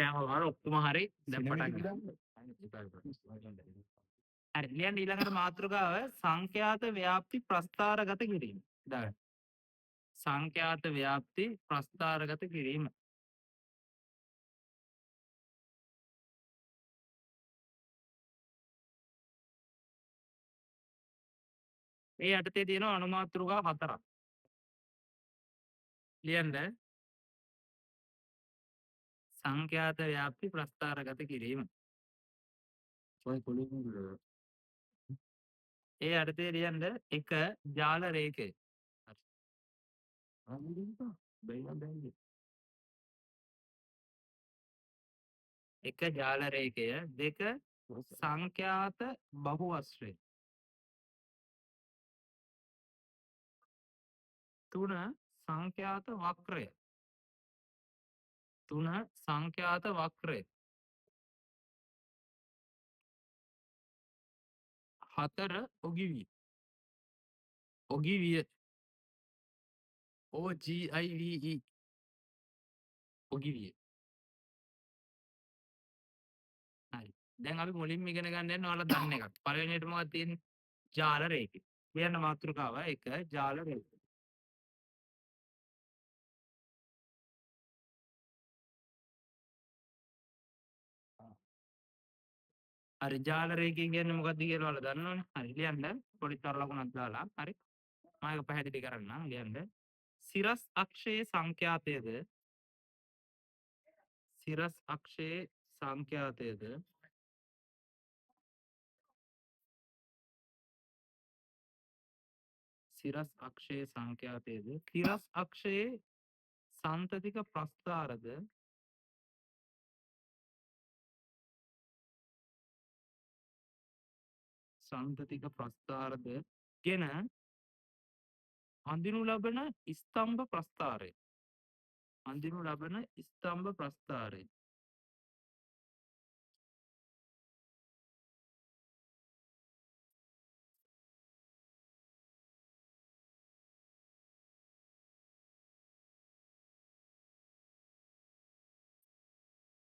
කෑම වල ඔක්කොම හරි දැන් පටන් ගන්න. හරි ලියන්න ඊළඟට මාතෘකාව සංඛ්‍යාත ව්‍යාප්ති ප්‍රස්ථාරගත කිරීම. දාන්න. සංඛ්‍යාත ව්‍යාප්ති ප්‍රස්ථාරගත කිරීම. මේ යටතේ තියෙන අනුමාතෘකා හතරක්. ලියන්න සංඛ්‍යාත ව්‍යාප්ති ප්‍රස්ථාරගත කිරීම. ඒ යටතේ ලියන්න එක ජාල රේඛය. එක ජාල රේඛය දෙක සංඛ්‍යාත බහුවස්ත්‍රය. තුන සංඛ්‍යාත වක්‍රය. තුන සංඛ්‍යාත වක්‍රය. හතර ඔගිවිය. ඔගිවිය. OGIVE. ඔගිවිය. හරි. දැන් අපි මුලින්ම ඉගෙන ගන්න යන්නේ ඔයාලා දන්න එකක්. පළවෙනියට මොකක්ද තියෙන්නේ? ජාල රේඛය. කියන්න මාතෘකාව එක ජාල රේඛය. හරි ජාල රේඛය කියන්නේ මොකක්ද කියලා ඔයාලා දන්නවනේ. හරි ලියන්න. පොඩි තර ලකුණක් දාලා. හරි. මම ඒක පැහැදිලි කරන්නම්. ලියන්න. සිරස් අක්ෂයේ සංඛ්‍යාතයද සිරස් අක්ෂයේ සංඛ්‍යාතයද සිරස් අක්ෂයේ සංඛ්‍යාතයද තිරස් අක්ෂයේ සන්තතික ප්‍රස්ථාරද සන්තතික ප්‍රස්ථාරද ගෙන අඳිනු ලබන ස්තම්භ ප්‍රස්ථාරය. අඳිනු ලබන ස්තම්භ ප්‍රස්ථාරය.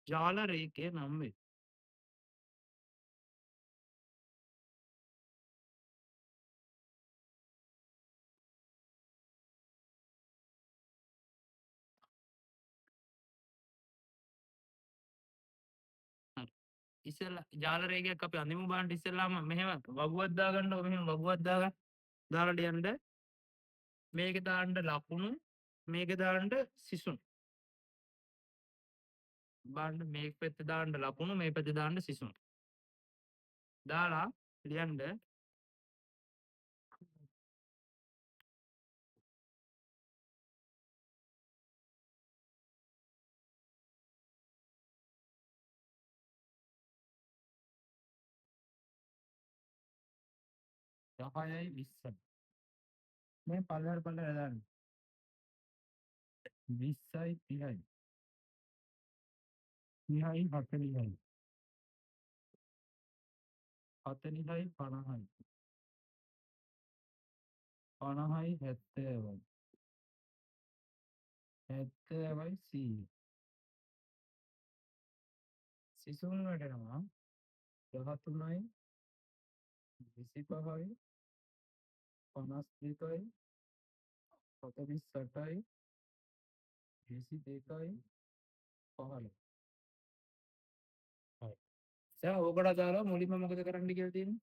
ජාල රේඛය නම් වේ. හරි. ඉස්සෙල්ලා ජාල රේඛයක් අපි අඳිමු බලන්න. ඉස්සෙල්ලාම මෙහෙම වගුවක් දාගන්නකො. මෙහෙම වගුවක් දාගන්න. දාලා ලියන්න මේක දාන්න ලකුණු මේක දාන්න සිසුන්. බලන්න මේක පැත්තේ දාන්න ලකුණු මේ පැත්තේ දාන්න සිසුන්. දාලා ලියන්න 10යි 20යි. මේ පල්ලෙහාට දාන්න 20යි 30යි 30යි 40යි 40යි 50යි 50යි 70යි 70යි 100යි. සිසුන් වැඩෙනවා 13යි 25යි 52යි 48යි 22යි 15යි. හරි. දැන් ඕකට දාලා මුලින්ම මොකද කරන්න කියලා තියෙන්නේ?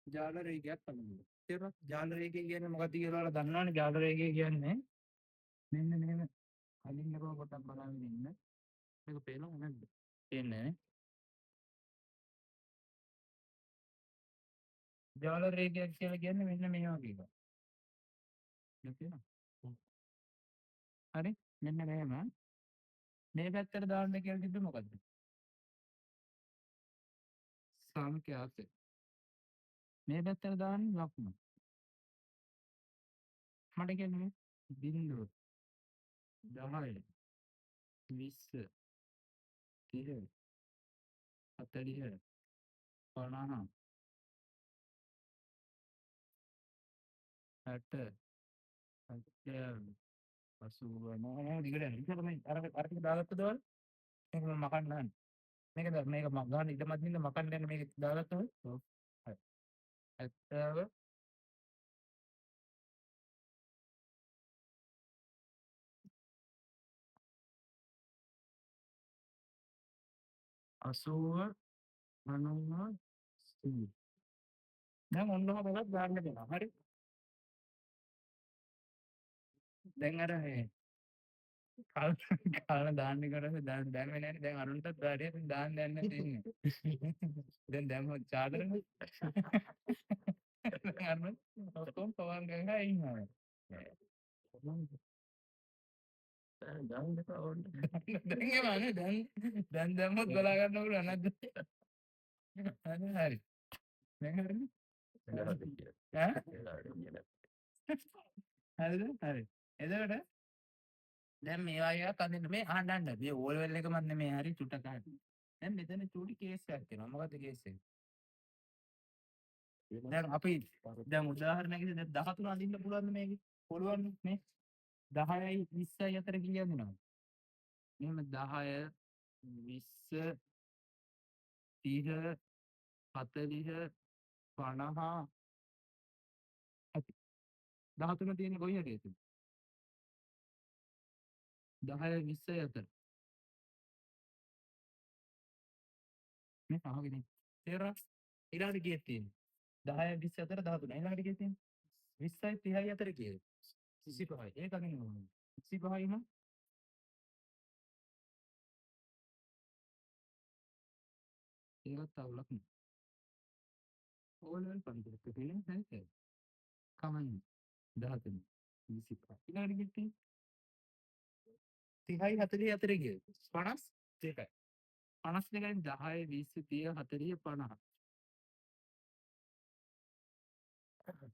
ජාල රේඛයක් අඳින්න. තේරුණා? ජාල රේඛය කියන්නේ මොකක්ද කියලා ඔයාලා දන්නවනේ. ජාල රේඛය කියන්නේ මෙන්න මෙහෙම අලින්න කො පොටක් බලන්න ඉන්න. මේක පේනවද නැද්ද? පේන්නේ නැහැ. ජාල රේඛයක් කියලා කියන්නේ මෙන්න මේ වගේ එකක්. දැන් පේනවද? හරි. මෙන්න මෙහෙම මේ පැත්තට දාන්න කියලා තිබ්බේ මොකද්ද? සංඛ්‍යාත. මේ පැත්තට දාන්න ලකුණු. මට කියන්නේ බිංදුව 10 20 30 40 50 60 70 80 මොහොම දිගට යනවා. ඉතින් මේ අර ටික දාගත්තද ඔයාලා? මේක මම මකන්න නාන්න. මේක ගන්න ඉඩමත් නින්ද මකන්න යන මේක දාගත්තද? ඔව්. හරි. 70 80 90 100. දැන් ඔන්න ඔහම එකක් දාන්න දෙනවා. හරි. දැන් අර මේ කාලා දාන්න කරන්නේ දැම්මේ නැහැ. දැන් අරුන්ටත් දාඩිය දාන්න යන්න තියෙන්නේ. දැන් දැම්මොත් චාදරනේ. දැන් අරුන් ඔක්කොම පවන් ගංගා ඉන්නවා. දැන් එමානේ දැන් දැම්මොත් බලා ගන්න පුළුවන් නැද්ද? හරි. දැන් හරිනේ. ඈ? හරිද? හරි. එතකොට දැන් මේවා එකක් අඳින්න මේ අහන්න මේ ඕල් වෙල් එක මන් නෙමෙයි හරි චුට්ටක් අහන්න. දැන් මෙතන චූටි කේස් එකක් තියෙනවා. මොකද්ද කේස් එක? දැන් අපි දැන් උදාහරණයක් විදිහට දැන් 13 අඳින්න පුළුවන්ද මේකේ? පුළුවන් නේ. 10යි 20යි අතර කීයක් දෙනවද? මෙහෙම 10 20 30 40 50 ඇති. 13 තියෙන්නේ කොයි හරියද? 10යි 20යි අතර. මේ පහගෙන. තේරුණා? ඊළඟට කීයක් තියෙන්නේ? 10යි 20 අතර 13. ඊළඟට කීයක් තියෙන්නේ? 20යි 30යි අතර කීයද? 25යි. ඒක අගින්න ඕනේ. 25යි නම් ඒකත් අවුලක් නේ. ඕලෙවල් පන්තියක් තියෙන හැටි. කමන්නේ. 13 25. ඊළඟට කීයක් තියෙන්නේ? 30යි 40යි අතර කීයද? 52යි. 52යි 10 20 30 40 50.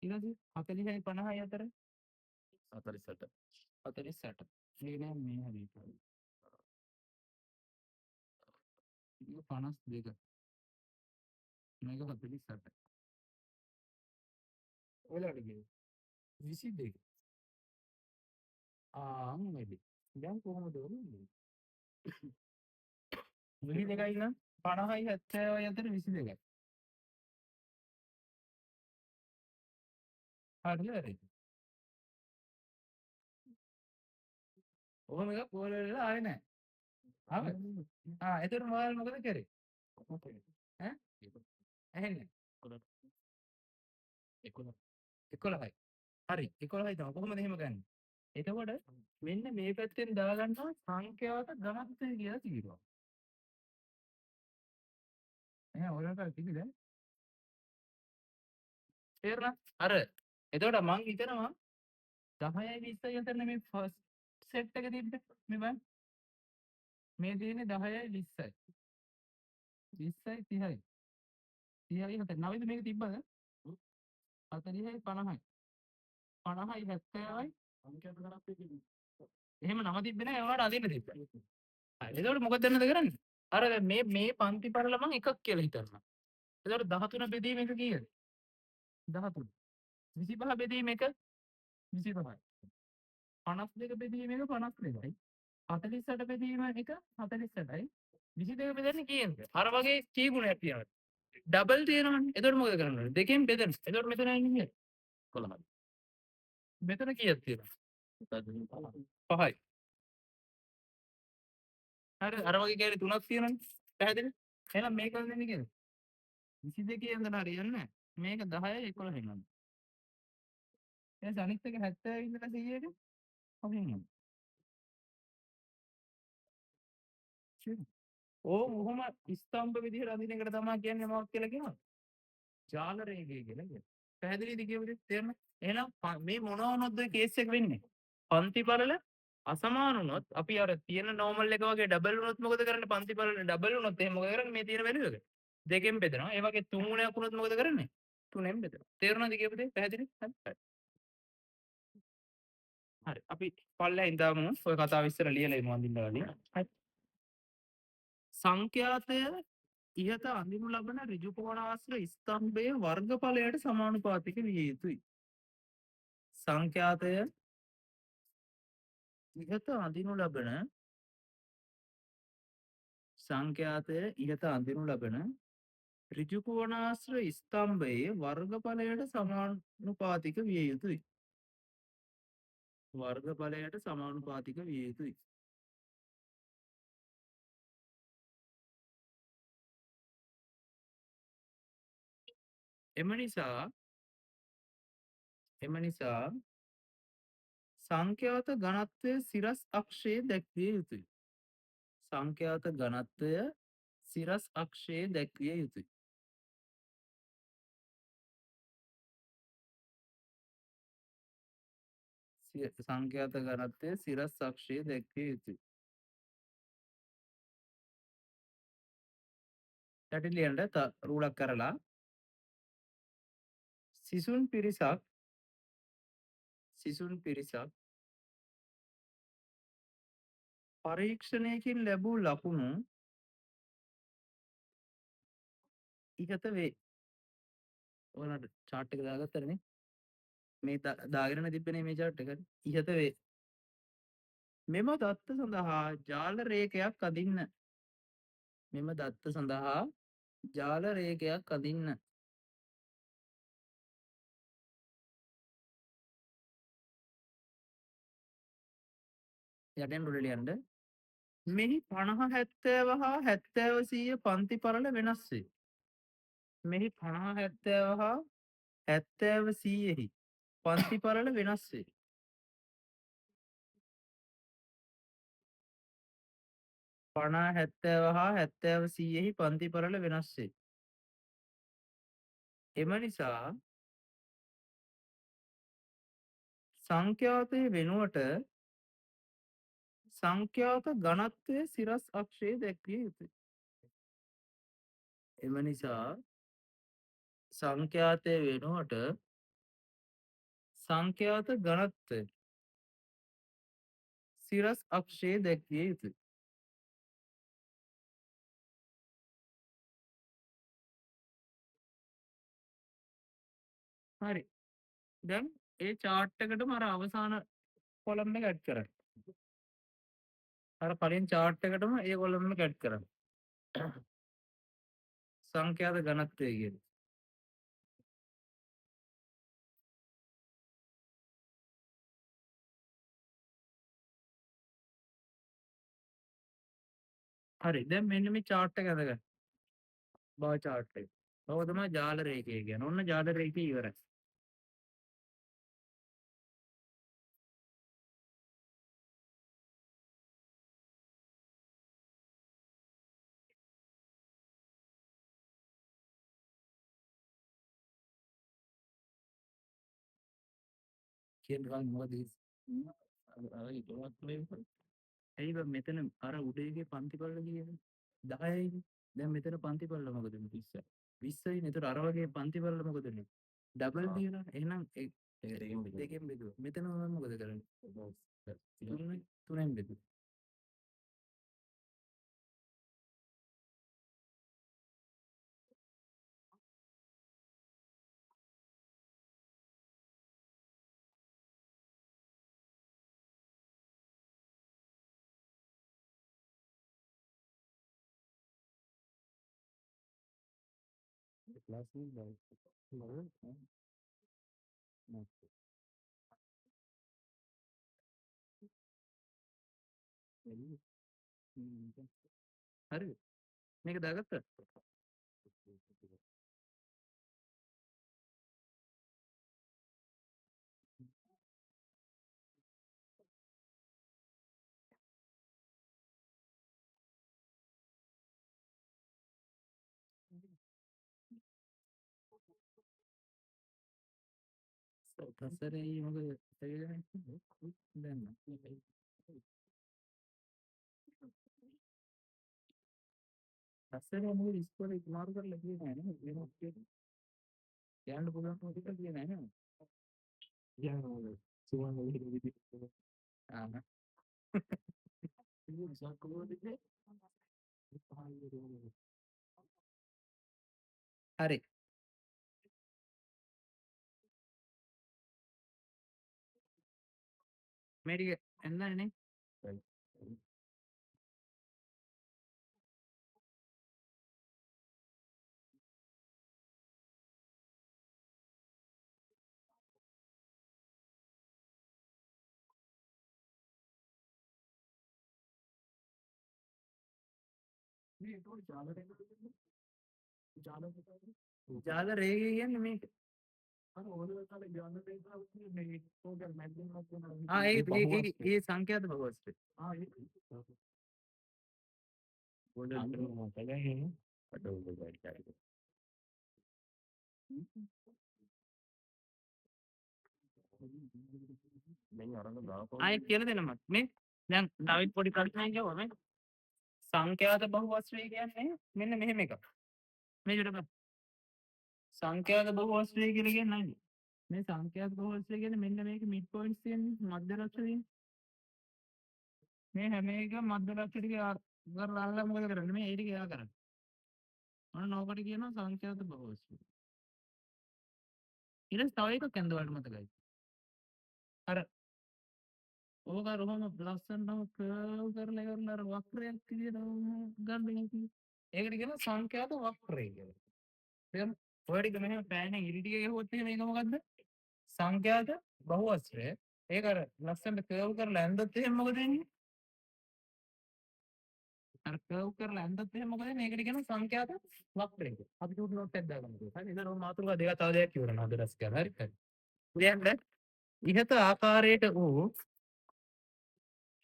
ඊළඟට 40යි 50යි අතර 48. 48. මේ නෑ මේ හරියට. මේක 52. මේක 48. ඔයාලට කිව්වේ 22. maybe. දැන් කොහොමද ඔන්නේ? 22යි නම් 50යි 70යි අතර 22යි. හරිද හරිද? ඔහොම එකක් ඕල වෙලා ආවේ නෑ. ආවද? එතකොට මොයාලා මොකද කරේ? ඈ? ඇහෙන්නේ? 11යි. හරි 11යි තමයි. කොහොමද එහෙම ගන්නේ? එතකොට මෙන්න මේ පැත්තෙන් දාගන්නවා සංඛ්‍යාත ඝනත්වය කියලා තියෙනවා. එහෙනම් ඔයාලට කිව්ද? තේරුණා? අර එතකොට මං හිතනවා 10යි 20යි අතර මේ ෆස්ට් සෙට් එක තිබ්බේ. මේ බලන්න. මේ තියෙන්නේ 10යි 20යි. 20යි 30යි. 30යි 40යි. නවීද මේක තිබ්බද? 40යි 50යි. 50යි 70යි. එහෙම නම තිබ්බේ නෑ. ඒවට අදින්න තිබ්බා. හරි. එතකොට මොකද දැන්නද කරන්නේ? අර දැන් මේ පන්ති පරල මං එකක් කියලා හිතනවා. එතකොට 13 බෙදීම එක කීයද? 13. 25 බෙදීම එක 25යි. 52 බෙදීම එක 52යි. 48 බෙදීම එක 48යි. 22 බෙදන්නේ කීයද? අර වගේ කී ගුණයක් තියෙනවද? ඩබල් තියෙනවනේ. එතකොට මොකද කරන්න ඕනේ? දෙකෙන් බෙදන්න. එතකොට මෙතන එන්නේ 11යි. මෙතන කීයක් තියෙනවද? 5යි. හරි අර වගේ කෑලි 3ක් තියෙනවනේ. පැහැදිලිද? එහෙනම් මේක දෙන්නේ කීයද? 22 ඉඳන් හරියන්නේ නැහැ. මේක 10යි 11යි නම්. එහෙනම් අනිත් එක 70 ඉඳලා 100ට කොහෙන් යන්නේ? ඕක ඔහොම ස්තම්භ විදිහට අඳින එකට තමයි කියන්නේ මොකක් කියලා කියනවා? ජාල රේඛය කියලා කියනවා. පැහැදිලිද කියුවේ? තේරෙනවද? එහෙනම් මේ මොනවා වුණොත්ද කේස් එක වෙන්නේ? පන්ති පළල අසමාන වුණොත් අපි අර තියෙන නෝමල් එක වගේ ඩබල් වුණොත් මොකද කරන්නේ? පන්ති පළල ඩබල් වුණොත් එහෙනම් මොකද කරන්නේ? මේ තියෙන වැලියු එක දෙකෙන් බෙදනවා. ඒ වගේ තුන් ගුණයක් වුණොත් මොකද කරන්නේ? තුනෙන් බෙදනවා. තේරුණාද කියපු දේ? පැහැදිලිද? හරි. හරි. අපි පල්ලෙහා ඉඳාමු. ඔය කතාව ඉස්සර ලියලා ඉමු අඳින්න කලින්. හරි. සංඛ්‍යාතය ඉහත අඳිනු ලබන ඍජුකෝණාශ්‍ර ස්තම්භයේ වර්ගඵලයට සමානුපාතික විය යුතුයි. සංඛ්‍යාතය ඉහත අඳිනු ලබන සංඛ්‍යාතය ඉහත අඳිනු ලබන ඍජුකෝණාශ්‍ර ස්තම්භයේ වර්ගඵලයට සමානුපාතික විය යුතුයි. වර්ගඵලයට සමානුපාතික විය යුතුයි. එම නිසා සංඛ්‍යාත ඝනත්වය සිරස් අක්ෂයේ දැක්විය යුතුයි. සංඛ්‍යාත ඝනත්වය සිරස් අක්ෂයේ දැක්විය යුතුයි. සංඛ්‍යාත ඝනත්වය සිරස් අක්ෂයේ දැක්විය යුතුයි. යටි ලියන්න රූලක් කරලා සිසුන් පිරිසක් පරීක්ෂණයකින් ලැබූ ලකුණු ඉහත වේ. ඔයාලට chart එක දාගත්තනේ. මේ දාගෙන තිබ්බනේ මේ chart එක. ඉහත වේ. මෙම දත්ත සඳහා ජාල රේඛයක් අදින්න. මෙම දත්ත සඳහා ජාල රේඛයක් අදින්න. යටෙන් උඩට ලියන්න. මෙහි 50 70 හා 70 100 පන්ති පරල වෙනස් වේ. මෙහි 50 70 හා 70 100 පන්ති පරල වෙනස් වේ. 50 70 හා 70 100 පන්ති පරල වෙනස් වේ. එම නිසා සංඛ්‍යාතය වෙනුවට සංඛ්‍යාත ඝනත්වය සිරස් අක්ෂයේ දැක්විය යුතුයි. එම නිසා සංඛ්‍යාතය වෙනුවට සංඛ්‍යාත ඝනත්වය සිරස් අක්ෂයේ දැක්විය යුතුයි. හරි. දැන් ඒ chart එකටම අර අවසාන කොලම් එක ඇඩ් කරන්න. අර කලින් chart එකටම ඒ කොලම් එක ඇඩ් කරන්න. සංඛ්‍යාත ඝනත්වය කියන්නේ. හරි. දැන් මෙන්න මේ chart එක අරගන්න. bar chart එක. ඔක තමයි ජාල රේඛය කියන්නේ. ඔන්න ජාල රේඛය ඉවරයි. කියනවා මොකද? අර ඉතවත් මේ ඇයි බං මෙතන අර උඩේගේ පන්ති පල්ල කියන්නේ 10යිනේ. දැන් මෙතන පන්ති පල්ල මොකද මේ 20යි. 20යිනේ. ඒතර අර වගේ පන්ති පල්ල මොකද මේ? ඩබල් තියනවා. එහෙනම් දෙකෙන් බෙදුවා. මෙතන මොකද කරන්නේ? තුනෙන් බෙදුවා. ක්ලාස් නෑ. හරි. මේක දාගත්තා. සතරේ මොකද දැන් සතරේ මොකද ඉස්කෝලේ මාරු කරලා ගියේ නෑ නේද? වෙනස් කියන්න පුළුවන් මොකද කියලා නෑ නේද? යනවා. සුවන් විදිහට. ආ. හරි. මේ ටික එන්නනේ. ජාල රේඛය කියන්නේ මේක. ඒ සංඛ්‍යාත බහුවස්ත්‍රය. ආයෙත් කියලා දෙන්න මට. මේ දැන් තවත් පොඩි ප්‍රශ්නයක් ගියවම සංඛ්‍යාත බහුවස්ත්‍රය කියන්නේ මෙන්න මෙහෙම එකක්. මේකට බලන්න. සංඛ්‍යාත බහුවස්ත්‍රය කියලා කියන්නේ නැන්නේ. මේ සංඛ්‍යාත බහුවස්ත්‍රය කියන්නේ මෙන්න මේක මිඩ් පොයින්ට්ස් තියෙන්නේ මධ්‍ය ලක්ෂ තියෙන්නේ. මේ හැම එකම මධ්‍ය ලක්ෂ ටික කරලා අල්ලලා මොකද කරන්නේ? මේ ඒ ටික එයා කරන්නේ. ඔන්න ඕකට කියනවා සංඛ්‍යාත බහුවස්ත්‍රය. ඊට පස්සේ තව එකක් යන්න ඔයාලට මතකයි. අර ඕක රොහොම ලස්සනටම කර්ව් කරලා ඉවරලා අර වක්‍රයක් විදියට ගන්න එක. ඒකට කියනවා සංඛ්‍යාත වක්‍රය කියලා. තේරුණා? ඔය ටික මෙහෙම පෑනෙන් ඉරි ටික ගහුවොත් එහෙම ඒක මොකද්ද? සංඛ්‍යාත බහුවස්ත්‍රය. ඒක අර ලස්සනට කර්ව් කරලා ඇඳුත් එහෙම මොකද වෙන්නේ? අර කර්ව් කරලා ඇඳුත් එහෙම මොකද වෙන්නේ? ඒකට කියනවා සංඛ්‍යාත වක්‍රය කියලා. අපි චූටි නෝට් එකක් දාගමු. හරි. ඉතින් ඔය මාතෘකාව දෙක තව දෙයක් කියවනවා අද රස කරලා. හරි. හරි. දැන් ඉහත ආකාරයට වූ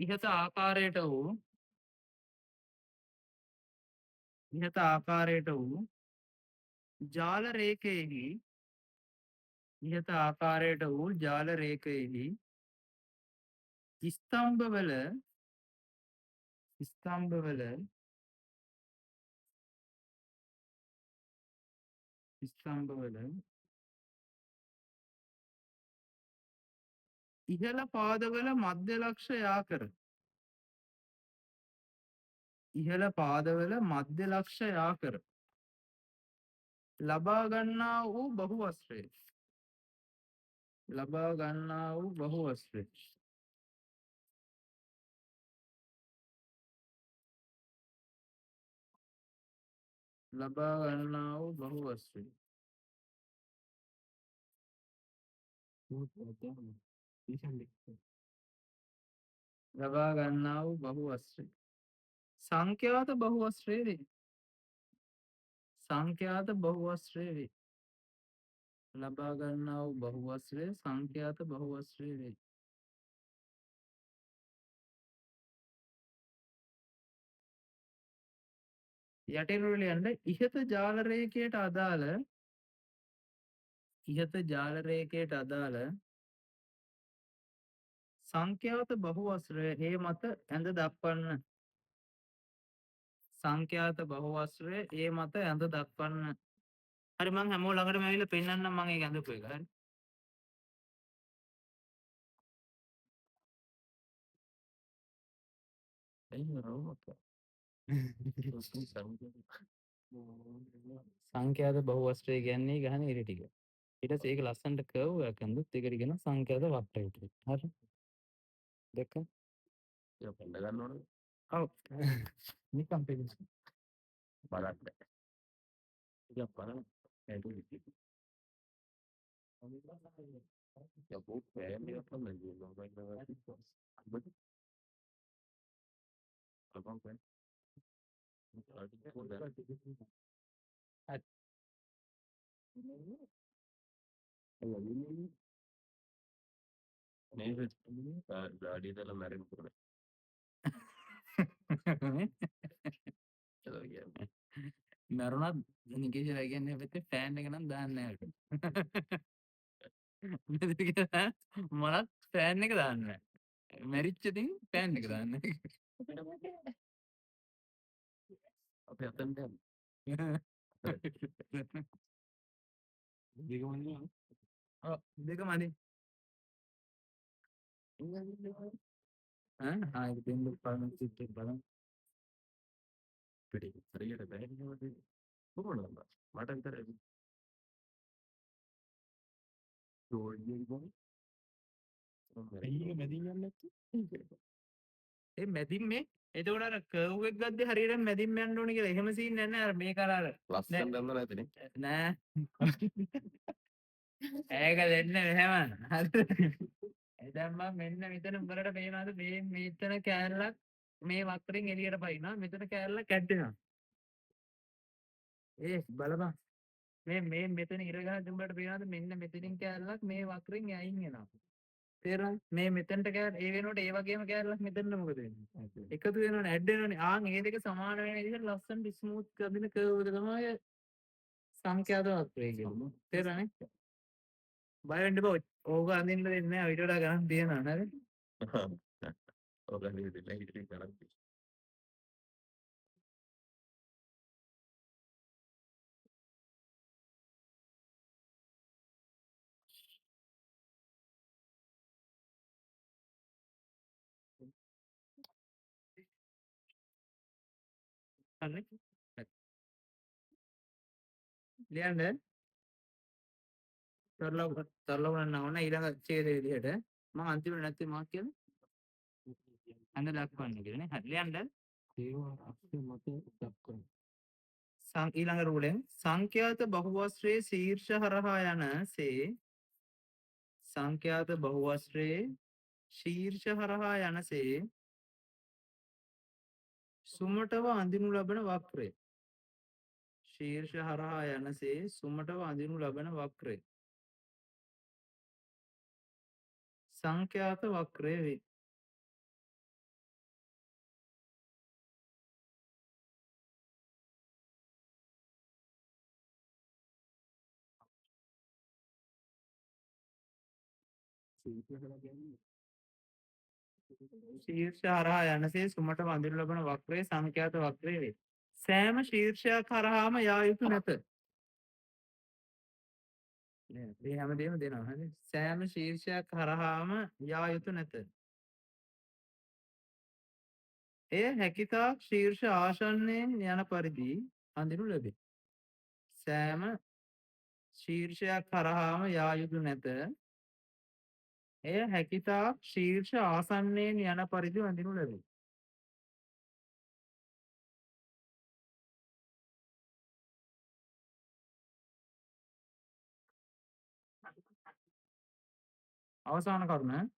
ඉහත ආකාරයට වූ ඉහත ආකාරයට වූ ජාල රේඛයෙහි ඉහත ආකාරයට වූ ජාල රේඛයෙහි ස්තම්භවල ස්තම්භවල ස්තම්භවල ඉහළ පාදවල මධ්‍ය ලක්ෂ යා කර ඉහළ පාදවල මධ්‍ය ලක්ෂ යා කර ලබා ගන්නා වූ බහුවස්ත්‍රය ලබා ගන්නා වූ බහුවස්ත්‍රය ලබා ගන්නා වූ බහුවස්ත්‍රය ලබා ගන්නා වූ බහුවස්ත්‍රය සංඛ්‍යාත බහුවස්ත්‍රය වේ. සංඛ්‍යාත බහුවස්ත්‍රය වේ. ලබා ගන්නා වූ බහුවස්ත්‍රය සංඛ්‍යාත බහුවස්ත්‍රය වේ. යටිනුර ලියන්න ඉහත ජාල රේඛයට අදාළ ඉහත ජාල රේඛයට අදාළ සංඛ්‍යාත බහුවස්ත්‍රය හේ මත ඇඳ දක්වන්න. සංඛ්‍යාත බහුවස්ත්‍රය ඒ මත ඇඳ දක්වන්න. හරි මං හැමෝ ළඟටම ඇවිල්ලා පෙන්නන්නම් මම ඒක ඇඳපු එක. හරි. සංඛ්‍යාත බහුවස්ත්‍රය කියන්නේ ගහන ඉරි ටික. ඊට පස්සේ ඒක ලස්සනට කර්ව් එකක් ඇඳුත් ඒකට කියනවා සංඛ්‍යාත වක්‍රය කියලා. හරි. දැක්ක? ඒක පෙන්න ගන්න ඕනද? ඔව්. නිකම් පෙන්න. බලන්න. ඒක බලන්න. ඒක ඉතින්. Ya bu beğenmiyor falan diyor. Ben abang ben. Neyse. Gaadi dala meron ko na. මැරුණත් නිකේෂ කියන්නේ අපිට ෆෑන් එක නම් දාන්නේ නැහැ. මලත් ෆෑන් එක දාන්නේ නැහැ. මැරිච්ච ඉතින් ෆෑන් එක දාන්නේ. අපි අතෙන්ට යමු. දෙකම නෑ. ඔව් දෙකම අනේ. ඒක දෙන්න බලන්න සිත් බලන්න. පිටි හරියට බැහැ නේද? කොහොමද මට විතරයි ජෝඩිය ගොන් ඒක මැදින් යන්නේ නැත්තේ ඒ මැදින් මේ එතකොට අර කර්ව් එක ගද්දි හරියට මැදින් යන්න ඕනේ කියලා එහෙම සීන් නැහැ අර මේක අර ලස්සන දන්න නැතනේ නෑ ඒක දෙන්නේ මෙහෙම හරිද දැන් මම මෙන්න මෙතන උඹලට පේනවාද මේ මෙතන කෑල්ලක් මේ වක්‍රෙන් එළියට පයින්නවා මෙතන කෑල්ලක් කැඩෙනවා ඒ බලපන් මේ මෙතන ඉර ගහද්දි උඹලට පේනවාද මෙන්න මෙතනින් කෑල්ලක් මේ වක්‍රෙන් අයින් වෙනවා තේරෙනවද මේ මෙතනට කෑල්ල ඒ වෙනකොට ඒ වගේම කෑල්ලක් මෙතනට මොකද වෙන්නේ එකතු වෙනවනේ ඇඩ් වෙනවනේ ආන් ඒ දෙක සමාන වෙන විදිහට ලස්සනට ස්මූත් කරදින කර්ව් එක තමයි සංඛ්‍යාත වක්‍රය කියන්නේ තේරෙනවනේ බය වෙන්න එපා ඕක අඳින්න දෙන්නේ නැහැ ඊට වඩා ගණන් තියෙනවා නේද ඕක අඳින්න දෙන්නේ ඊට ගණන් හරි ලියන්න තරලව ගන්න ඕන ඊළඟ ඡේදයේ විදිහට මම අන්තිමට නැත්තේ මාක් කියලා අන්න දක්වන්න කියලා නේ හරි ලියන්න ඒවා අක්ෂර මත දක්වන්න ඊළඟ රූලෙන් සංඛ්‍යාත බහුවස්ත්‍රයේ ශීර්ෂ හරහා යනසේ සංඛ්‍යාත බහුවස්ත්‍රයේ ශීර්ෂ හරහා යනසේ සුමටව අඳිනු ලබන වක්‍රය ශීර්ෂ හරහා යනසේ සුමටව අඳිනු ලබන වක්‍රය සංඛ්‍යාත වක්‍රය වේ ශීර්ෂ හරහා යනසේ සුමට වඳිනු ලබන වක්‍රය සංඛ්‍යාත වක්‍රය වේ. සෑම ශීර්ෂයක් හරහාම යා යුතු නැත. මේ හැමදේම දෙනවා හරි. සෑම ශීර්ෂයක් හරහාම යා යුතු නැත. එය හැකිතාක් ශීර්ෂ ආසන්නයෙන් යන පරිදි අඳිනු ලැබේ. සෑම ශීර්ෂයක් හරහාම යා යුතු නැත. එය හැකිතාක් ශීර්ෂ ආසන්නයෙන් යන පරිදි අඳිනු ලැබේ. අවසාන කරුණ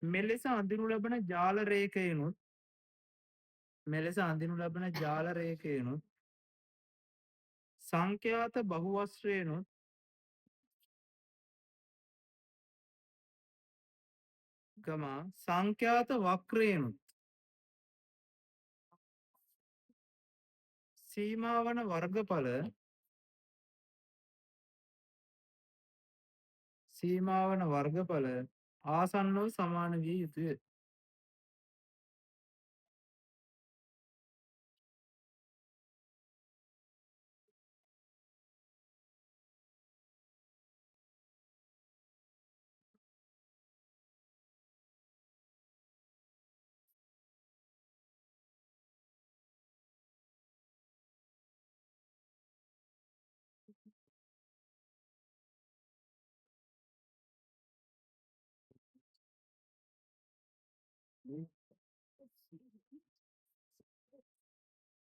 මෙලෙස අඳිනු ලබන ජාල රේඛයනුත් මෙලෙස අඳිනු ලබන ජාල රේඛයනුත් සංඛ්‍යාත බහුවස්ත්‍රයනුත් සංඛ්‍යාත වක්‍රයනුත් සීමාවන වර්ගඵල ආසන්නව සමාන විය යුතුය.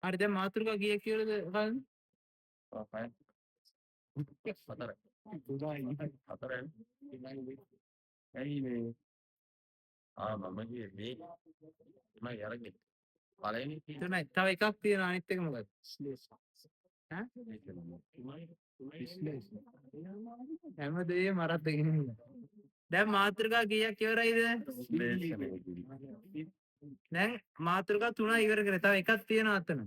හරි දැන් මාතෘකා කීයක් කියලාද බලන්න. හතරයි. ඇයි මේ මම කියේ මේ මම අරගෙන පළවෙනි තුනයි තව එකක් තියෙනවා අනිත් එක මොකක්ද? විශ්ලේෂණ. ඈ? විශ්ලේෂණ. හැමදේම අරත් දෙගෙන. දැන් මාතෘකා කීයක් ඉවරයිද? දැන් මාතෘකා 3 ඉවර කරේ. තව එකක් තියෙනවා අතන.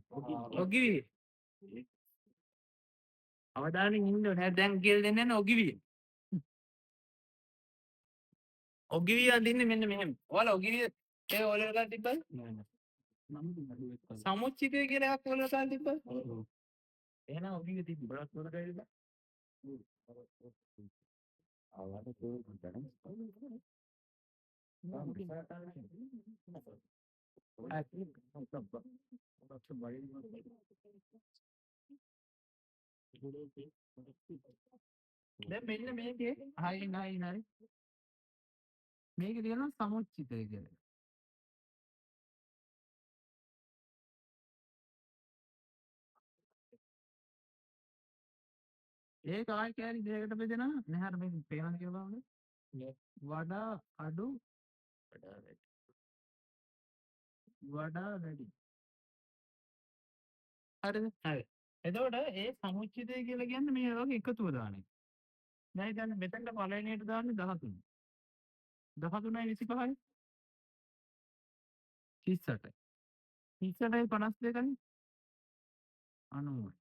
ඔගිවි. අවදානෙන් ඉන්න ඕනේ. දැන් කියලා දෙන්නේ නැහැ ඔගිවි. ඔගිවි අඳින්නේ මෙන්න මෙහෙම. ඔයාලා ඔගිවි ඒ ඔලේ ගන්න තිබ්බද? නෑ නෑ. සමුච්චිතය කියලා එකක් ඔලේ ගන්න තිබ්බද? ඔව්. එහෙනම් ඔගිවි තිබ්බ. බලත් වල ගයිද? ආවද කොහොමද? දැන් මෙන්න මේකේ හයි නයි නයි මේකේ තියෙනවා සමුච්චිතය කියලා. ඒක ආයි කෑලි දෙකකට බෙදෙනවා. මෙහාට මේක පේනවා කියලා බලන්න. වඩා අඩු වඩා වැඩි. හරිද? හරි. එතකොට ඒ සමුච්චිතය කියලා කියන්නේ මේ වගේ එකතුව දාන එක. දැන් දැන් මෙතනට පළවෙනියට දාන්නේ 13. 13යි 25යි 38යි. 38යි 52යි 90යි.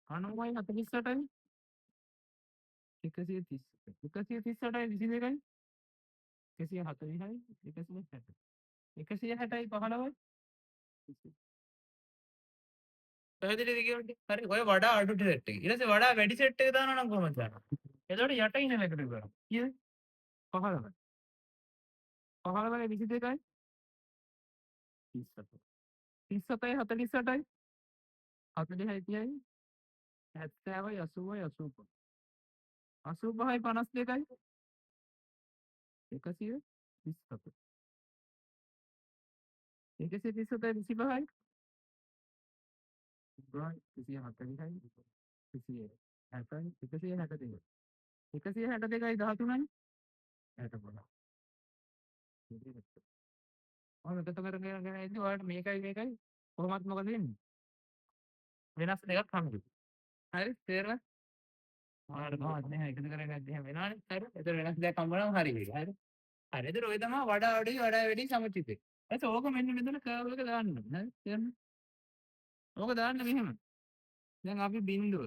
90යි 48යි 130. 138යි 22යි 140යි 160. 160යි 15යි පැහැදිලිද කියන්නේ? හරි. ඔය වඩා අඩු සෙට් එක. ඊට පස්සේ වඩා වැඩි සෙට් එක දානවා නම් කොහොමද දාන්නේ? එතකොට යට ඉන්න එකට කරා. කීයද? 15යි. 15යි 22යි 37. 37යි 48යි 40යි 30යි 70යි 80යි 85. 85යි 52යි 137. 137යි 25යි 140යි 160යි 162යි 162යි 13යි 65. ඔය මෙතන කරගෙන ඉඳි ඔයාලට මේකයි මේකයි කොහොමත් මොකද වෙන්නේ? වෙනස් දෙකක් හම්බුනේ. හරි තේරෙනවද? ඔයාලට කොහොමද නැහැ එකතු කරගෙන ගත්තේ එහෙම වෙනවනේ. හරි. ඒතර වෙනස් දෙයක් හම්බුනම හරි වෙයි. හරි. හරි. ඒතර ඔය තමයි වඩා අඩුයි වඩා වැඩි සමචිතේ. එතකොට ඕක මෙන්න මෙතන කර්ව් එක දාන්න ඕනේ. හරි. තේරෙනවද? ඕක දාන්න මෙහෙම. දැන් අපි බිඳුව.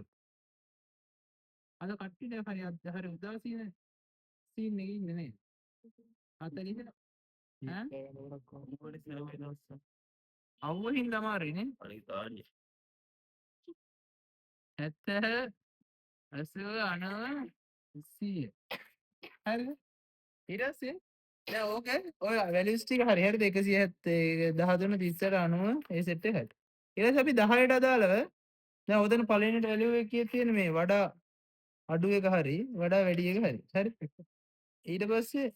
අද කට්ටියට හරි හරි උදාසීන සීන් එකේ ඉන්නේ නේද? 40 ඈ? අවුවින් ළමාරිනේ. 70 80 90 100. හරිද? ඊට පස්සේ දැන් ඕක ඔය වැලියුස් ටික හරි හරිද 170 13 30 90 ඒ සෙට් එක හරි. ඊට පස්සේ අපි 10ට අදාළව දැන් ඔතන පළවෙනිට වැලියු එක කීයද තියෙන්නේ මේ වඩා අඩු එක හරි වඩා වැඩි එක හරි. හරි. ඊට පස්සේ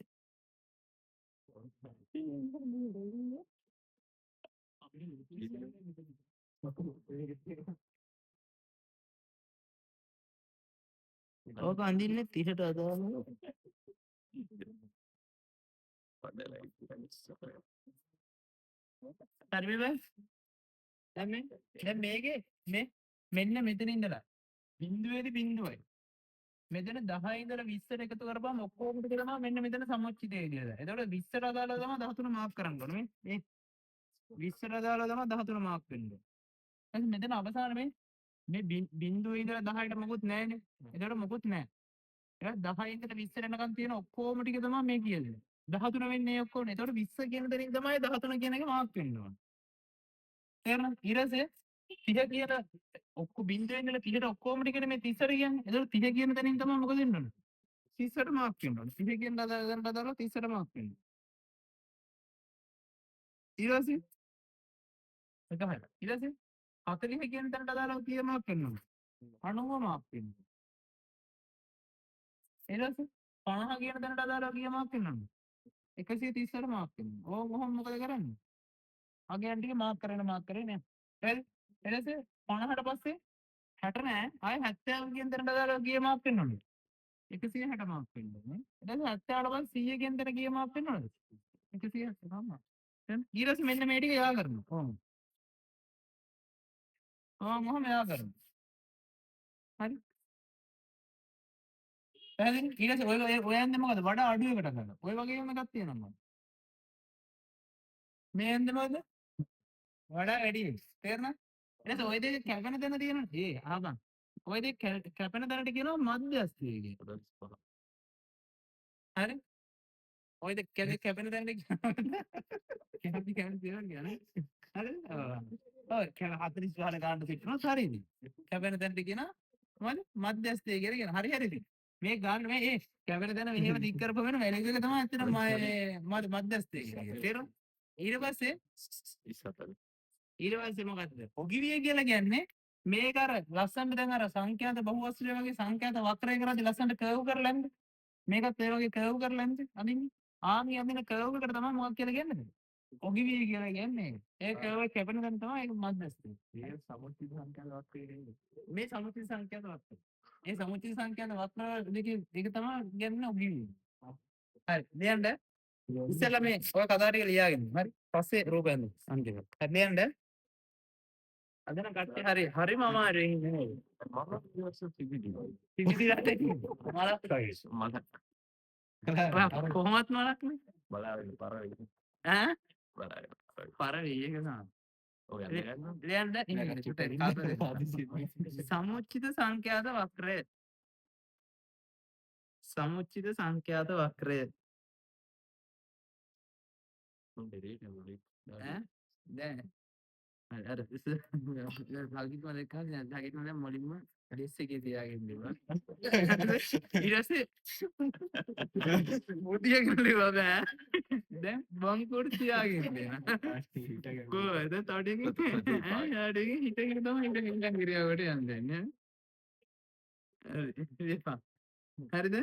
ඕක අඳින්නේ 30ට අදාළව හරි මේ දැන් මේකේ මේ මෙන්න මෙතන ඉඳලා බිඳුවේදී බිඳුවයි මෙතන 10 ඉඳලා 20ට එකතු කරපුවම ඔක්කොම ටික තමයි මෙන්න මෙතන සමුච්චිතය කියලා. එතකොට 20ට අදාළව තමයි 13 මාක් කරන්න ඕනේ. මේ 20ට අදාළව තමයි 13 මාක් වෙන්න ඕනේ. එහෙනම් මෙතන අවසාන මේ බිඳුවේ ඉඳලා 10ට මොකුත් නැහැනේ. එතකොට මොකුත් නැහැ. එහෙනම් 10 ඉඳලා 20 වෙනකන් තියෙන ඔක්කොම ටික තමයි මේ කියන්නේ. 13 වෙන්නේ ඔක්කොම. එතකොට 20 කියන දරින් තමයි 13 කියන එක මාක් වෙන්න ඕනේ. තේරෙනවද? ඊටසේ 30 කියන ඔක්කොම බිඳුවෙන් ඉඳලා 30ට ඔක්කොම ටිකනේ මේ 30ට කියන්නේ. එතකොට 30 කියන තැනින් තමයි මොකද වෙන්න ඕනේ? 30ට මාක් වෙන්න ඕනේ. 30 කියන දරන්න දාලා 30ට මාක් වෙන්න. ඊට පස්සේ එකමයි. ඊට පස්සේ 40 කියන තැනට දාලා 30 මාක් වෙන්න ඕනේ. 90 මාක් වෙන්න. ඊට පස්සේ 50 කියන තැනට දාලා කීය මාක් වෙන්න ඕනේ? 130ට මාක් වෙන්න. ඕක කොහොම මොකද කරන්නේ? අගයන් ටික මාක් කරගෙන යන්න. හරිද? ඊට පස්සේ 50ට පස්සේ 60 නෑ. ආයෙ 70 කියන තැනට දාලා කීය මාක් වෙන්න ඕනේ? 160 මාක් වෙන්න ඕනේ. ඊට පස්සේ 70ට පස්සේ 100 කියන තැන කීය මාක් වෙන්න ඕනද? 180 තමයි. ඊට පස්සේ මෙන්න මේ ටික යා කරනවා. කොහොමද? මොහොම යා කරනවා. හරි. පැහැදිලි? ඊට පස්සේ ඔය යන්නේ මොකද? වඩා අඩු එකට ගන්නවා. ඔය වගේම එකක් තියෙනවා මම. මේ යන්නේ මොකද? වඩා වැඩි එක. තේරෙනවද? ඊට පස්සේ ඔය දෙක කැපෙන තැන තියෙනවා. අහපන්. ඔය දෙක කැපෙන තැනට කියනවා මධ්‍යස්ථය කියලා. හරි? ඔය දෙක කැපෙන තැනට කියනවා. කැපි තියෙනවා කියන්නේ. හරිද? ඔව් 40 ගාන ගන්න සිටිනවා හරිද? කැපෙන තැනට කියනවා මොකද? මධ්‍යස්ථය කියලා කියනවා. හරි හරිද? මේ ගන්න මේ කැපෙන තැන මෙහෙම දික් කරපුවම වැලෙක එක තමයි ඇත්තට මධ්‍යස්ථය කියලා කියන්නේ. තේරුණා? ඊට පස්සේ මොකද්ද? ඔගිවිය කියලා කියන්නේ මේක අර ලස්සනට දැන් අර සංඛ්‍යාත බහුවස්ත්‍රය වගේ සංඛ්‍යාත වක්‍රය කරද්දී ලස්සනට කර්ව් කරලා යන්නේ. මේකත් ඒ වගේ කර්ව් කරලා යන්නේ අදින්නේ. ආන් යන්නේ කර්ව් එකට තමයි මොකක් කියලා කියන්නේ. ඔගිවි කියලා කියන්නේ. ඒ කර්ව් එක කැපෙන තැන තමයි ඒක මධ්‍යස්ථය. මේ සමුච්චිත සංඛ්‍යාත වක්‍රය කියන්නේ. මේ සමුච්චිත සංඛ්‍යාත වක්‍රය. ඒ සමුච්චිත සංඛ්‍යාත වක්‍ර දෙකේ ඒක තමයි කියන්නේ ඔගිවි. හරි. ලියන්න. ඉස්සෙල්ලා මේ ඔය කතාව ටික ලියාගන්න. හරි. පස්සේ රූපය යන්න. අන්තිමට. හරි ලියන්න. ಅದನ್ನ ಕಟ್ಟಿ ಹರಿ ಹರಿ ಮಾಮ ಹರಿ කොහොමත් මලක් ඈ පරවි ඒක සමුච්චිත සංඛ්‍යාත වක්‍රය සමුච්චිත සංඛ්‍යාත වක්‍රය දැන් අර භාගිතුමා දැක්කම භාගිතුමා දැන් මුලින්ම ඩිස් එකේ තියාගෙන ඉන්නවා ඊට පස්සේ මුදිය ගලුවා බෑ දැන් බංකොඩ තියාගෙන ඉන්නවා කොහෙද තඩේකින් යාඩේකින් හිටගෙන තමයි ඉඳන් ගිරියාවට යන්නේ හරිද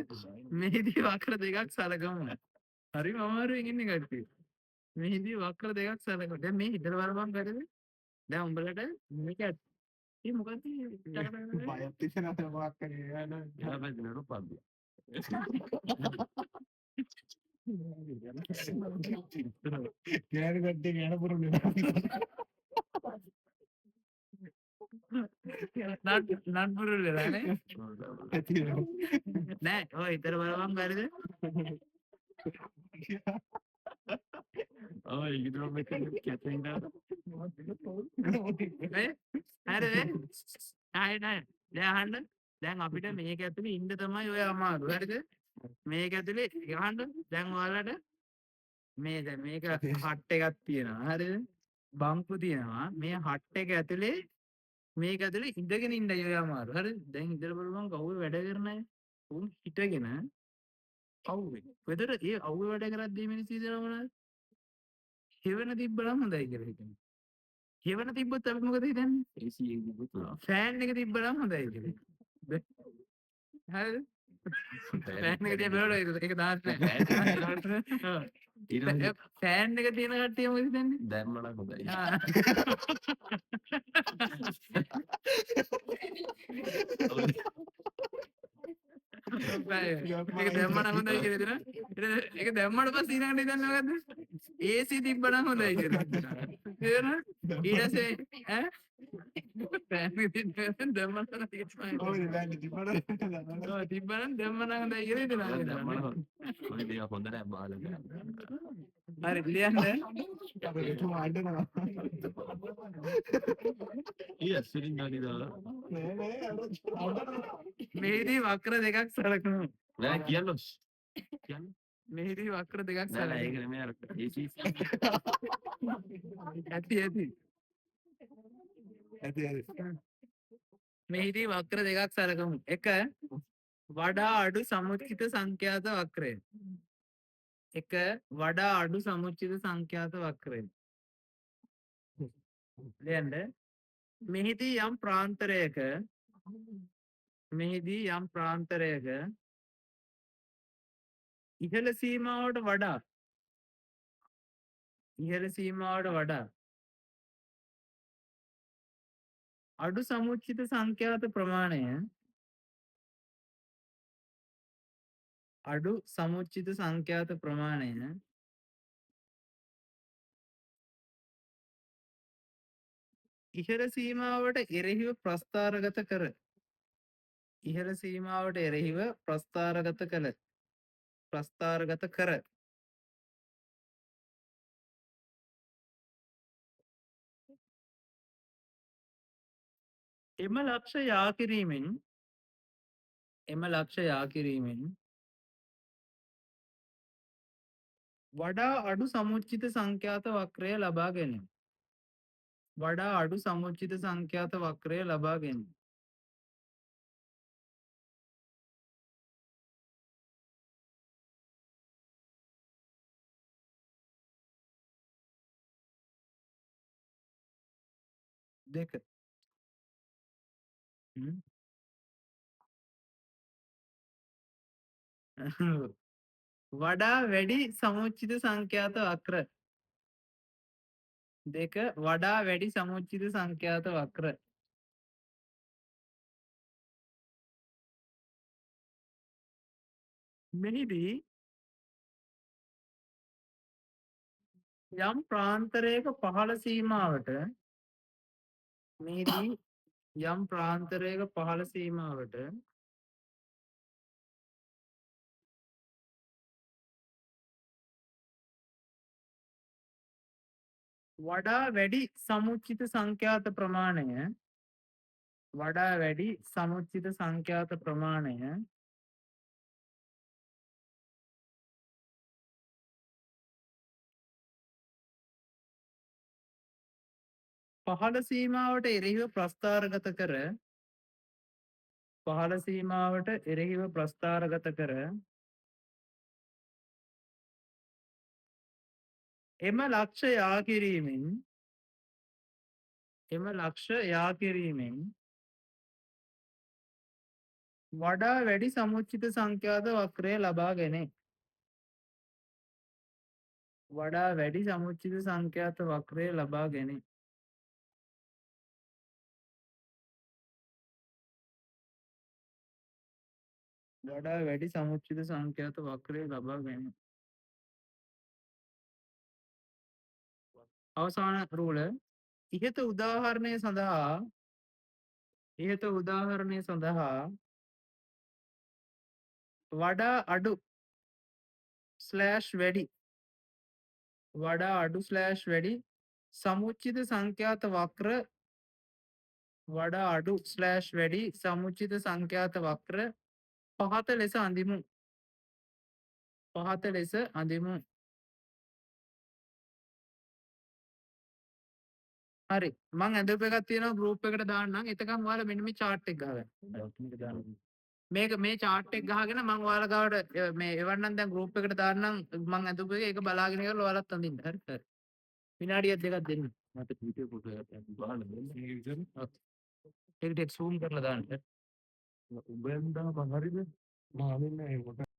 මෙහිදී වක්‍ර දෙකක් සලකමු හරිම අමාරුවෙන් ඉන්නේ කට්ටිය මෙහිදී වක්‍ර දෙකක් සලකමු දැන් මේ හිතලා බලපන් කටද දැන් උඹලට මේක ඒ මොකද්ද බයක් තියෙන අතර මොකක් කරේ යන යාබෙදනරු පද්ද ගෑනු කට්ටිය ගෑන පුරුදු නන් පුරුදු වෙලානේ නෑ ඔය ඉතර බලපන් බැරිද Oh, you don't make a catching that. හරි දැන් අහන්න දැන් අපිට මේක ඇතුලේ ඉන්න තමයි ඔය අමාරු හරිද මේක ඇතුලේ අහන්න දැන් ඔයාලට මේ දැන් මේක හට් එකක් තියෙනවා හරිද බම්පු තියෙනවා මේ හට් එක ඇතුලේ මේක ඇතුලේ ඉඳගෙන ඉන්නයි ඔය අමාරු හරිද දැන් ඉඳලා බලපන් කවුරු වැඩ කරන අය උන් හිටගෙන අවුවේ වෙදර ඒ අවුව වැඩ කරද්දී මිනිස්සු ඉඳලා මොනවද හෙවන තිබ්බනම් හොඳයි කියලා හිතනවා. හෙවන තිබ්බොත් අපි මොකද හිතන්නේ? AC එක තිබ්බොත් ෆෑන් එක තිබ්බනම් හොඳයි කියලා. හරිද? ෆෑන් එක තියලා බලන්න ඒක දාන්න. ෆෑන් එක තියෙන කට්ටිය මොකද හිතන්නේ? දැම්මනම් හොඳයි. ඒක දැම්මනම් හොඳයි කියලා හිතනවා. ඒක දැම්මට පස්සේ ඊළඟට හිතන්නේ මොකද්ද? AC තිබ්බනම් හොඳයි කියලා. තේරෙනවද? ඊට පස්සේ ඈ ෆෑන් එක තිබ්බනම් දැම්මනම් හොඳයි කියලා. ඔව් ෆෑන් තිබ්බනම් තිබ්බනම් දැම්මනම් හොඳයි කියලා හිතනවා. ඔය දේ හොඳ නෑ බාලක. හරි ලියන්න. අපේ තුමා අඬනවා. ඊයස් සිරින් ගානි දාලා. නෑ මේදී වක්‍ර දෙකක් සලකමු. නෑ කියන්නොත්. කියන්න. මේදී වක්‍ර දෙකක් සලකමු. නෑ ඒක නෙමෙයි අර AC. ඇති. මේදී වක්‍ර දෙකක් සලකමු. එක වඩා අඩු සමුච්චිත සංඛ්‍යාත වක්‍රය. එක වඩා අඩු සමුච්චිත සංඛ්‍යාත වක්‍රය. ලියන්න. මෙහිදී යම් ප්‍රාන්තරයක ඉහළ සීමාවට වඩා අඩු සමුච්චිත සංඛ්‍යාත ප්‍රමාණය ඉහළ සීමාවට එරෙහිව ප්‍රස්ථාරගත කර එම ලක්ෂ යා කිරීමෙන් වඩා අඩු සමුච්චිත සංඛ්‍යාත වක්‍රය ලබා ගැනීම. දෙක හ්ම්. වඩා වැඩි සමුච්චිත සංඛ්‍යාත වක්‍ර. 2 වඩා වැඩි සමුච්චිත සංඛ්‍යාත වක්‍ර. මෙහිදී යම් ප්‍රාන්තරයක පහළ සීමාවට මෙහිදී යම් ප්‍රාන්තරයක පහළ සීමාවට වඩා වැඩි සමුච්චිත සංඛ්‍යාත ප්‍රමාණය වඩා වැඩි සමුච්චිත සංඛ්‍යාත ප්‍රමාණය පහළ සීමාවට එරෙහිව ප්‍රස්ථාරගත කර පහළ සීමාවට එරෙහිව ප්‍රස්ථාරගත කර එම ලක්ෂ යා කිරීමෙන් එම ලක්ෂ යා කිරීමෙන් වඩා වැඩි සමුච්චිත සංඛ්‍යාත වක්‍රය ලබා ගැනේ. වඩා වැඩි සමුච්චිත සංඛ්‍යාත වක්‍රය ලබා ගැනේ. වඩා වැඩි සමුච්චිත සංඛ්‍යාත වක්‍රය ලබා ගැනේ. අවසාන රූල ඉහත උදාහරණය සඳහා ඉහත උදාහරණය සඳහා වඩා අඩු ස්ලෑෂ් වැඩි වඩා අඩු ස්ලෑෂ් වැඩි සමුච්චිත සංඛ්‍යාත වක්‍ර වඩා අඩු ස්ලෑෂ් වැඩි සමුච්චිත සංඛ්‍යාත වක්‍ර පහත ලෙස අඳිමු. පහත ලෙස අඳිමු. හරි මං ඇඳපු එකක් තියෙනවා ගෲප් එකට දාන්නම්. එතකන් ඔයාලා මෙන්න මේ chart එක ගහගන්න. මේක මේ chart එක ගහගෙන මං ඔයාලා ගාවට මේ එවන්නම් දැන් group එකට දාන්නම් මං ඇඳපු එක ඒක බලාගෙන ඉවරලා ඔයාලත් අඳින්න. හරි හරි. විනාඩියක් දෙකක් දෙන්න. මට වීඩියෝ ෆොටෝ එකක් බලන්න බෑ. ඒක ටික zoom කරලා දාන්න. උඹෙන් දාපන් හරිද? මම අඳින්නේ ඒක.